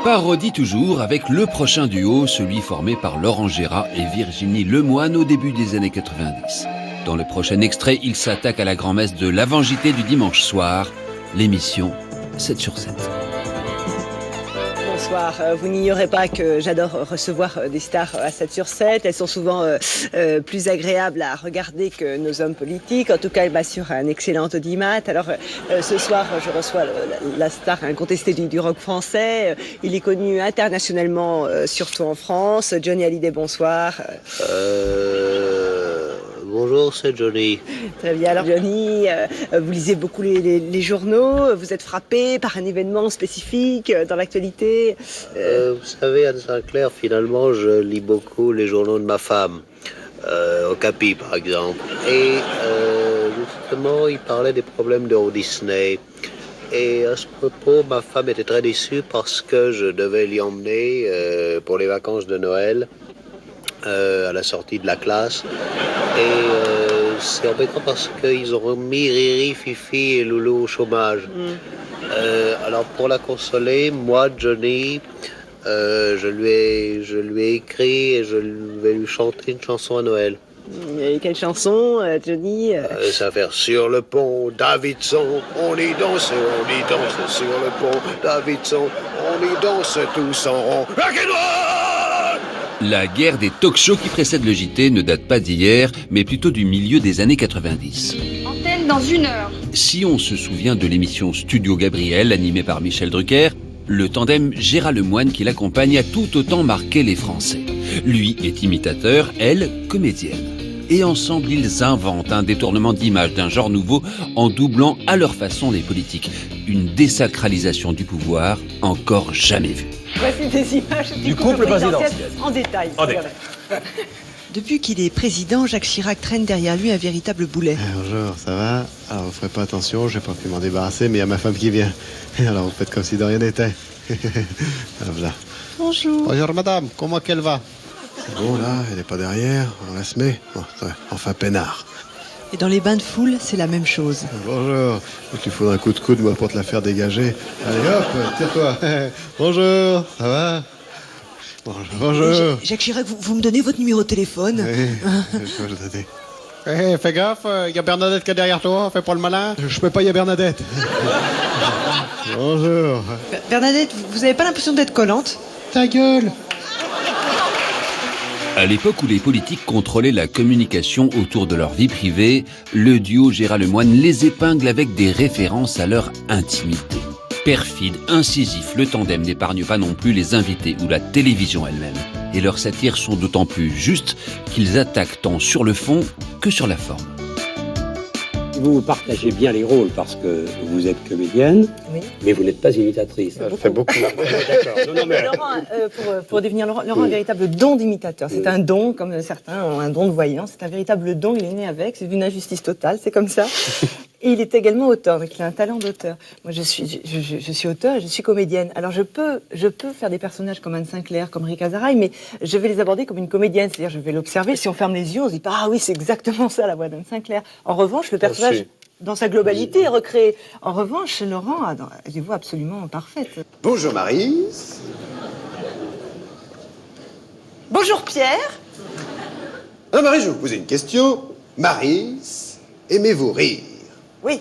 Parodie toujours avec le prochain duo, celui formé par Laurent Gérard et Virginie Lemoine au début des années 90. Dans le prochain extrait, il s'attaque à la grand-messe de l'Avant-JT du dimanche soir, l'émission 7 sur 7. Bonsoir, vous n'ignorez pas que j'adore recevoir des stars à 7 sur 7. Elles sont souvent plus agréables à regarder que nos hommes politiques. En tout cas, elles m'assurent un excellent audimat. Alors ce soir, je reçois la star incontestée du rock français. Il est connu internationalement, surtout en France. Johnny Hallyday, bonsoir. Bonjour, c'est Johnny. Très bien. Alors Johnny, vous lisez beaucoup les journaux. Vous êtes frappé par un événement spécifique dans l'actualité. Vous savez, Anne Sinclair, finalement, je lis beaucoup les journaux de ma femme. Au Capi, par exemple. Et justement, il parlait des problèmes d'Euro Disney. Et à ce propos, ma femme était très déçue parce que je devais l'y emmener pour les vacances de Noël. À la sortie de la classe. Et c'est embêtant parce qu'ils ont mis Riri, Fifi et Loulou au chômage. Alors pour la consoler, moi, Johnny, je lui ai écrit et je vais lui chanter une chanson à Noël. Et quelle chanson, Johnny? Ça va faire sur le pont Davidson, on y danse sur le pont Davidson, on y danse tous en rond. La guerre des talk-shows qui précède le JT ne date pas d'hier, mais plutôt du milieu des années 90. Antenne dans 1 heure. Si on se souvient de l'émission Studio Gabriel, animée par Michel Drucker, le tandem Gérard Lemoine qui l'accompagne a tout autant marqué les Français. Lui est imitateur, elle, comédienne. Et ensemble, ils inventent un détournement d'image d'un genre nouveau en doublant à leur façon les politiques. Une désacralisation du pouvoir encore jamais vue. Voici des images du couple présidentiel en détail. Depuis qu'il est président, Jacques Chirac traîne derrière lui un véritable boulet. Bonjour, ça va? Alors vous ferez pas attention, j'ai pas pu m'en débarrasser, mais il y a ma femme qui vient. Alors vous faites comme si de rien n'était. Alors voilà. Bonjour. Bonjour madame, comment qu'elle va? C'est bon là, elle est pas derrière, on la se met. Bon, ouais, enfin peinard. Et dans les bains de foule, c'est la même chose. Bonjour, il te faudra un coup de coude moi pour te la faire dégager. Allez hop, tire-toi. Bonjour, ça va? Bonjour. Jacques Chirac, vous me donnez votre numéro de téléphone? Oui, je te dis. Hey, fais gaffe, il y a Bernadette qui est derrière toi, fais pas le malin. Je peux pas, il y a Bernadette. Bonjour. Bernadette, vous avez pas l'impression d'être collante? Ta gueule. À l'époque où les politiques contrôlaient la communication autour de leur vie privée, le duo Gérard Lemoine les épingle avec des références à leur intimité. Perfide, incisif, le tandem n'épargne pas non plus les invités ou la télévision elle-même. Et leurs satires sont d'autant plus justes qu'ils attaquent tant sur le fond que sur la forme. Vous partagez bien les rôles parce que vous êtes comédienne, oui. Mais vous n'êtes pas imitatrice. Ça fait beaucoup. D'accord. Non, mais... Laurent, pour définir Laurent, un véritable don d'imitateur. C'est un don, comme certains ont un don de voyant. C'est un véritable don, il est né avec. C'est d'une injustice totale, c'est comme ça. Et il est également auteur, donc il a un talent d'auteur. Moi, je suis auteur et je suis comédienne. Alors, je peux faire des personnages comme Anne Sinclair, comme Rick Azaray, mais je vais les aborder comme une comédienne. C'est-à-dire, je vais l'observer. Si on ferme les yeux, on se dit pas, ah oui, c'est exactement ça, la voix d'Anne Sinclair. En revanche, le personnage, dans sa globalité, est recréé. En revanche, Laurent a des voix absolument parfaites. Bonjour Maryse. Bonjour Pierre. Alors Maryse, je vais vous poser une question. Maryse, aimez-vous rire? Oui.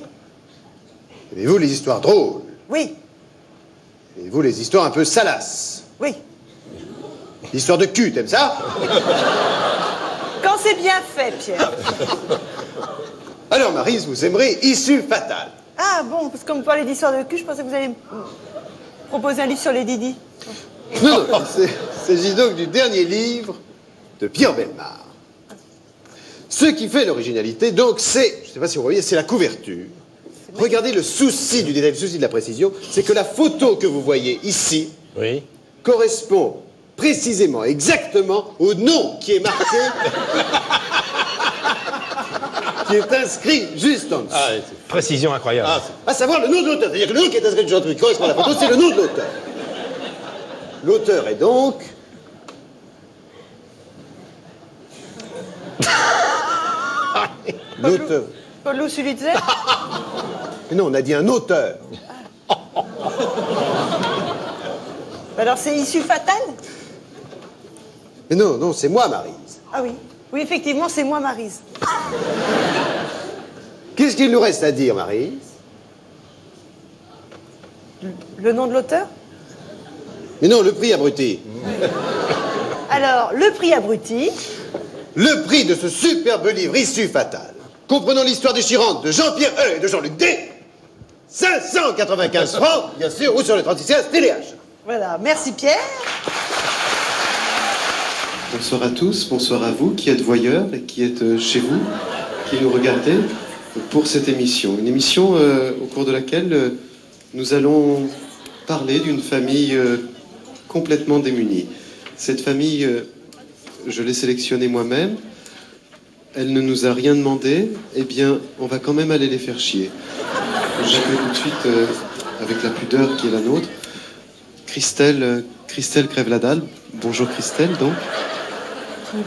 Aimez-vous les histoires drôles? Oui. Aimez-vous les histoires un peu salaces? Oui. L'histoire de cul, t'aimes ça? Quand c'est bien fait, Pierre. Alors, Maryse, vous aimerez Issue fatale. Ah bon, parce qu'on me parlait d'histoire de cul, je pensais que vous alliez me proposer un livre sur les Didi. Non, il s'agit donc du dernier livre de Pierre Bellemare. Ce qui fait l'originalité, donc, c'est, je ne sais pas si vous voyez, c'est la couverture. Regardez le souci du détail, le souci de la précision, c'est que la photo que vous voyez ici correspond précisément, exactement au nom qui est marqué, qui est inscrit juste en dessous. Ah, précision incroyable. À savoir le nom de l'auteur, c'est-à-dire que le nom qui est inscrit juste en dessous, qui correspond à la photo, c'est le nom de l'auteur. L'auteur est donc... L'auteur. Paolo Sulizet. Mais non, on a dit un auteur. Alors, c'est issue fatale? Mais non, non, c'est moi, Maryse. Ah oui. Oui, effectivement, c'est moi, Maryse. Qu'est-ce qu'il nous reste à dire, Maryse? Le nom de l'auteur? Mais non, le prix abruti. Alors, le prix abruti. Le prix de ce superbe livre Issue fatale, comprenant l'histoire déchirante de Jean-Pierre E et de Jean-Luc D, 595 francs, bien sûr, ou sur le 3615 TDH. Voilà, merci Pierre. Bonsoir à tous, bonsoir à vous qui êtes voyeurs et qui êtes chez vous, qui nous regardez pour cette émission. Une émission au cours de laquelle nous allons parler d'une famille complètement démunie. Cette famille, je l'ai sélectionnée moi-même, elle ne nous a rien demandé, eh bien, on va quand même aller les faire chier. J'accueille tout de suite, avec la pudeur qui est la nôtre, Christelle crève la dalle. Bonjour Christelle, donc.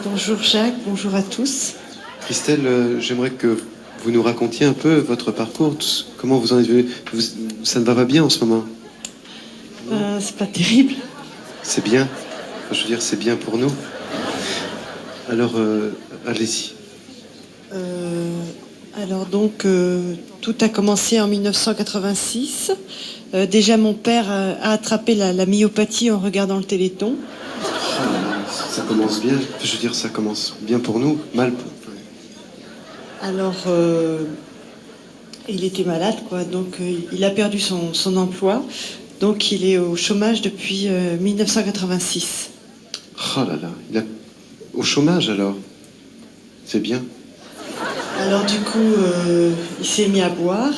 Bonjour Jacques, bonjour à tous. Christelle, j'aimerais que vous nous racontiez un peu votre parcours, comment vous en êtes venu. Ça ne va pas bien en ce moment? C'est pas terrible. C'est bien. Je veux dire, c'est bien pour nous. Alors, allez-y. Alors donc, tout a commencé en 1986. Déjà, mon père a attrapé la myopathie en regardant le Téléthon. Ça commence bien. Je veux dire, ça commence bien pour nous, mal pour... Alors, il était malade, quoi. Donc, il a perdu son emploi. Donc, il est au chômage depuis 1986. Oh là là, il est au chômage alors. C'est bien. Alors, du coup, il s'est mis à boire.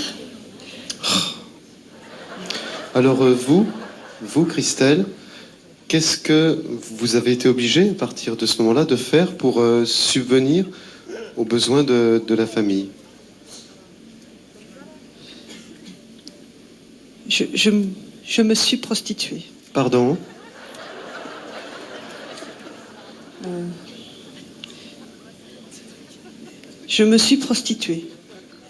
Alors, vous, Christelle, qu'est-ce que vous avez été obligée, à partir de ce moment-là, de faire pour subvenir aux besoins de la famille? Je me suis prostituée. Pardon? Je me suis prostituée.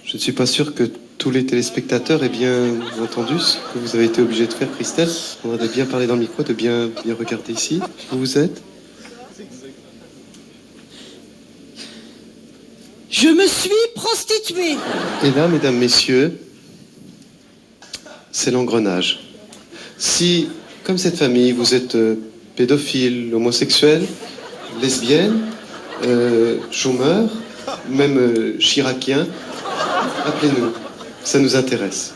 Je ne suis pas sûr que tous les téléspectateurs aient bien entendu ce que vous avez été obligé de faire, Christelle. On a de bien parler dans le micro, de bien regarder ici. Vous êtes? Je me suis prostituée. Et là, mesdames, messieurs, c'est l'engrenage. Si, comme cette famille, vous êtes pédophile, homosexuel, lesbienne, chômeur, même chiracien, appelez-nous, ça nous intéresse.